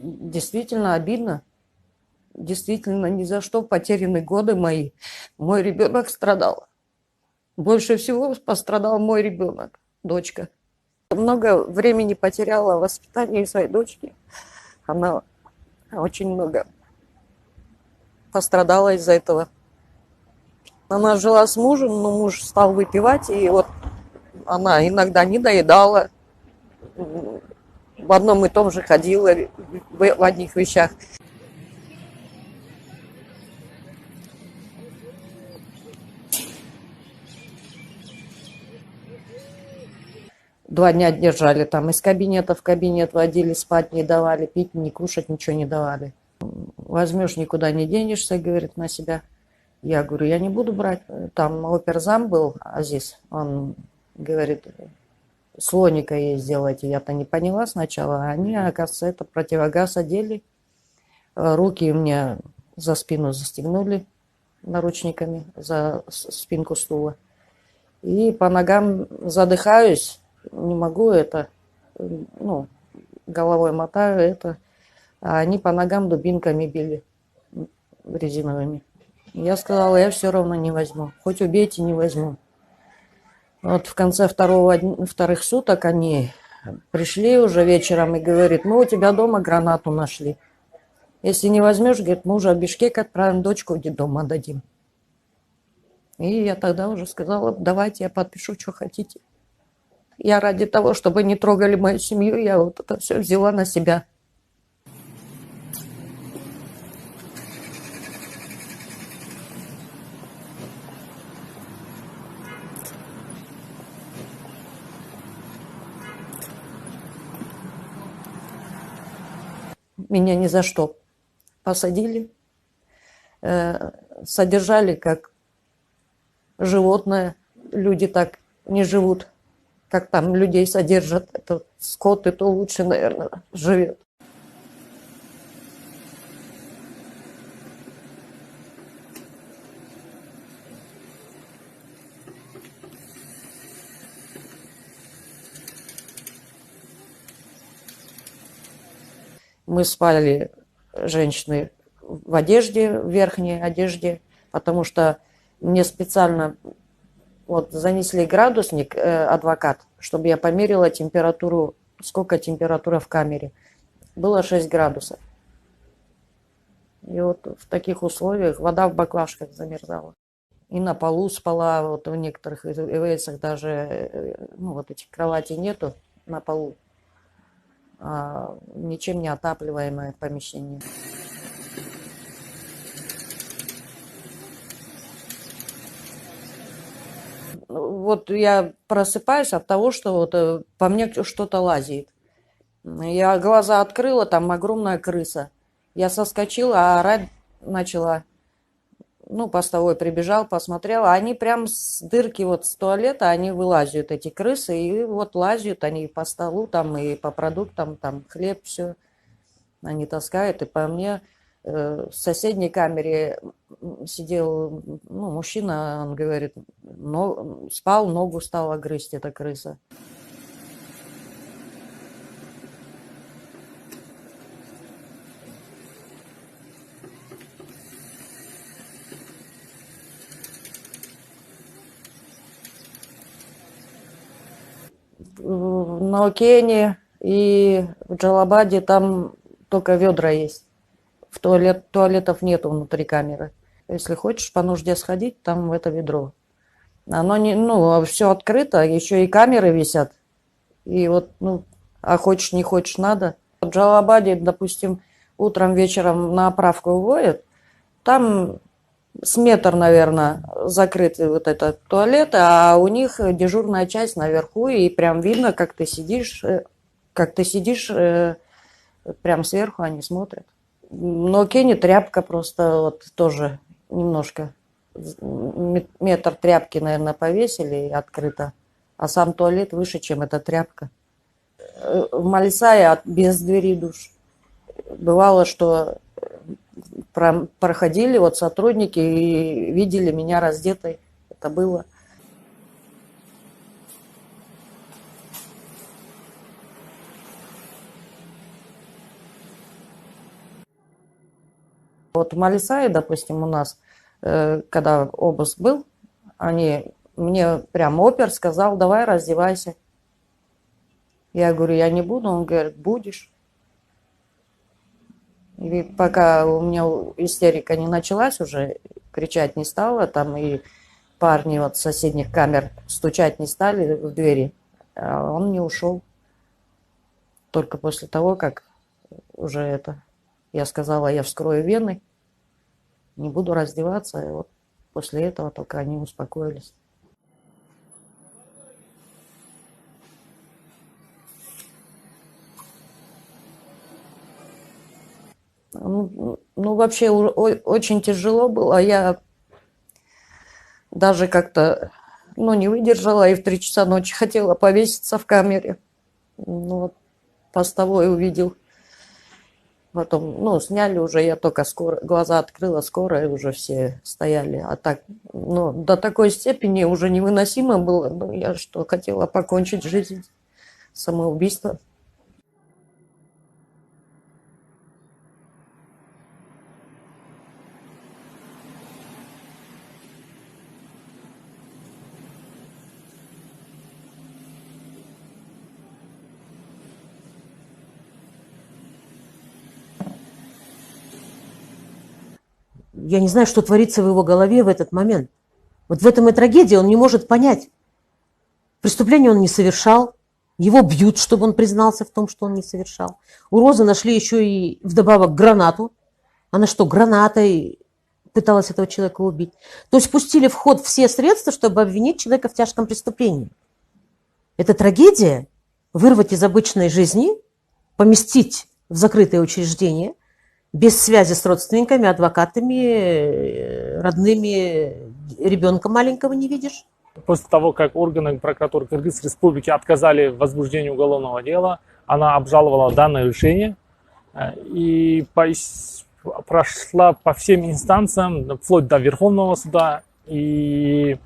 действительно обидно. Действительно, ни за что потеряны годы мои. Мой ребенок страдал. Больше всего пострадал мой ребенок, дочка. Много времени потеряла в воспитании своей дочки. Она очень много пострадала из-за этого. Она жила с мужем, но муж стал выпивать, и вот она иногда не доедала, в одном и том же ходила, в одних вещах. 2 дня держали там, из кабинета в кабинет водили, спать не давали, пить, не кушать, ничего не давали. Возьмешь, никуда не денешься, говорит, на себя. Я говорю, я не буду брать. Там оперзам был, Азиз, он говорит, слоника ей сделайте. Я-то не поняла сначала. Они, оказывается, это противогаз одели. Руки мне за спину застегнули наручниками, за спинку стула. И по ногам задыхаюсь, не могу это, ну, головой мотаю это. А они по ногам дубинками били резиновыми. Я сказала, я все равно не возьму. Хоть убейте, не возьму. Вот в конце вторых суток они пришли уже вечером и говорят, мы у тебя дома гранату нашли. Если не возьмешь, говорит, мы уже в Бишкек отправим, дочку в детдом отдадим. И я тогда уже сказала, давайте я подпишу, что хотите. Я ради того, чтобы не трогали мою семью, я вот это все взяла на себя. Меня ни за что посадили, содержали как животное. Люди так не живут, как там людей содержат. Это скот, и то лучше, наверное, живет. Мы спали, женщины, в одежде, в верхней одежде, потому что мне специально вот занесли градусник, адвокат, чтобы я померила температуру, сколько температура в камере. Было 6 градусов. И вот в таких условиях вода в баклажках замерзала. И на полу спала, вот в некоторых ИВСах даже, ну, вот этих кроватей нету на полу. Ничем не отапливаемое помещение. Вот я просыпаюсь от того, что вот по мне что-то лазит. Я глаза открыла, там огромная крыса. Я соскочила, а орать начала. Ну, постовой прибежал, посмотрел. Они прям с дырки вот с туалета, они вылазят, эти крысы, и вот лазят они по столу, там, и по продуктам, там, хлеб, все. Они таскают, и по мне в соседней камере сидел, ну, мужчина, он говорит, спал, ногу стала грызть эта крыса. В Наукене и в Джалабаде там только ведра есть. Туалетов нету внутри камеры. Если хочешь по нужде сходить, там в это ведро. Оно не, ну, все открыто, еще и камеры висят. И вот, ну, а хочешь, не хочешь, надо. В Джалабаде, допустим, утром, вечером на оправку уводят. Там с метр, наверное, закрытый вот этот туалет, а у них дежурная часть наверху, и прям видно, как ты сидишь, прям сверху они смотрят. Но Кенни тряпка просто вот тоже немножко. Метр тряпки, наверное, повесили открыто, а сам туалет выше, чем эта тряпка. В Малисае без двери душ. Бывало, что проходили вот сотрудники и видели меня раздетой. Это было. Вот в Малисае, допустим, у нас, когда обыск был, мне прям опер сказал: давай раздевайся. Я говорю: я не буду. Он говорит: будешь. И пока у меня истерика не началась, уже кричать не стала, там и парни вот с соседних камер стучать не стали в двери, а он не ушел. Только после того, как уже я сказала: я вскрою вены, не буду раздеваться. И вот после этого только они успокоились. Ну, вообще очень тяжело было. Я даже как-то, не выдержала и в 3 часа ночи хотела повеситься в камере. Ну, вот постовой увидел. Потом, сняли уже, я только глаза открыла, скоро и уже все стояли. А так, до такой степени уже невыносимо было. Я что, хотела покончить жизнь, самоубийство. Я не знаю, что творится в его голове в этот момент. Вот в этом и трагедия, он не может понять. Преступление он не совершал, его бьют, чтобы он признался в том, что он не совершал. У Розы нашли еще и вдобавок гранату. Она что, гранатой пыталась этого человека убить? То есть пустили в ход все средства, чтобы обвинить человека в тяжком преступлении. Это трагедия – вырвать из обычной жизни, поместить в закрытое учреждение, без связи с родственниками, адвокатами, родными, ребенка маленького не видишь. После того, как органы прокуратуры Кыргызской Республики отказали в возбуждении уголовного дела, она обжаловала данное решение и прошла по всем инстанциям, вплоть до Верховного суда, и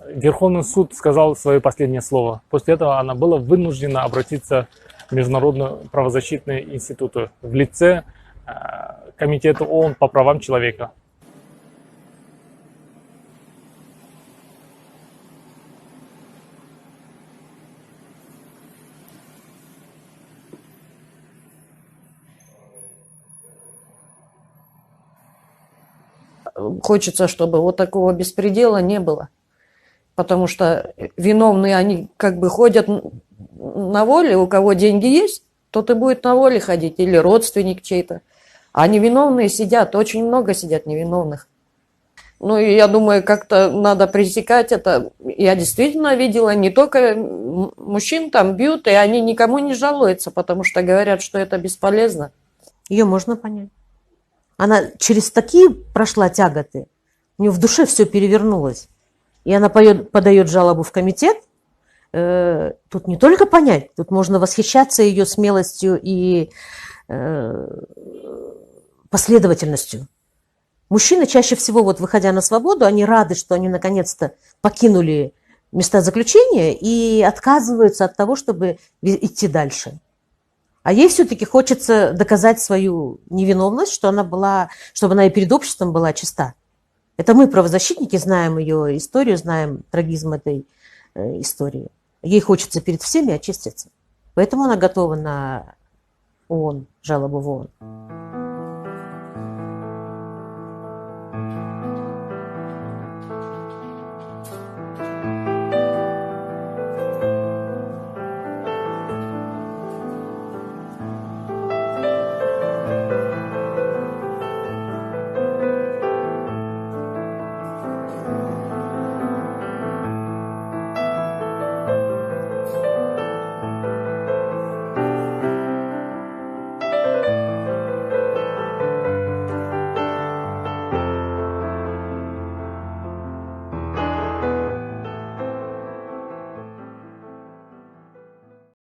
Верховный суд сказал свое последнее слово. После этого она была вынуждена обратиться в Международную правозащитную институт в лице Комитета ООН по правам человека. Хочется, чтобы вот такого беспредела не было. Потому что виновные, они как бы ходят на воле, у кого деньги есть, тот и будет на воле ходить, или родственник чей-то. А невиновные сидят, очень много сидят невиновных. И я думаю, как-то надо пресекать это. Я действительно видела, не только мужчин там бьют, и они никому не жалуются, потому что говорят, что это бесполезно. Ее можно понять. Она через такие прошла тяготы, у нее в душе все перевернулось. И она подает жалобу в комитет. Тут не только понять, тут можно восхищаться ее смелостью и последовательностью. Мужчины чаще всего, выходя на свободу, они рады, что они наконец-то покинули места заключения и отказываются от того, чтобы идти дальше. А ей все-таки хочется доказать свою невиновность, чтобы она и перед обществом была чиста. Это мы, правозащитники, знаем ее историю, знаем трагизм этой истории. Ей хочется перед всеми очиститься. Поэтому она готова на ООН, жалобу в ООН.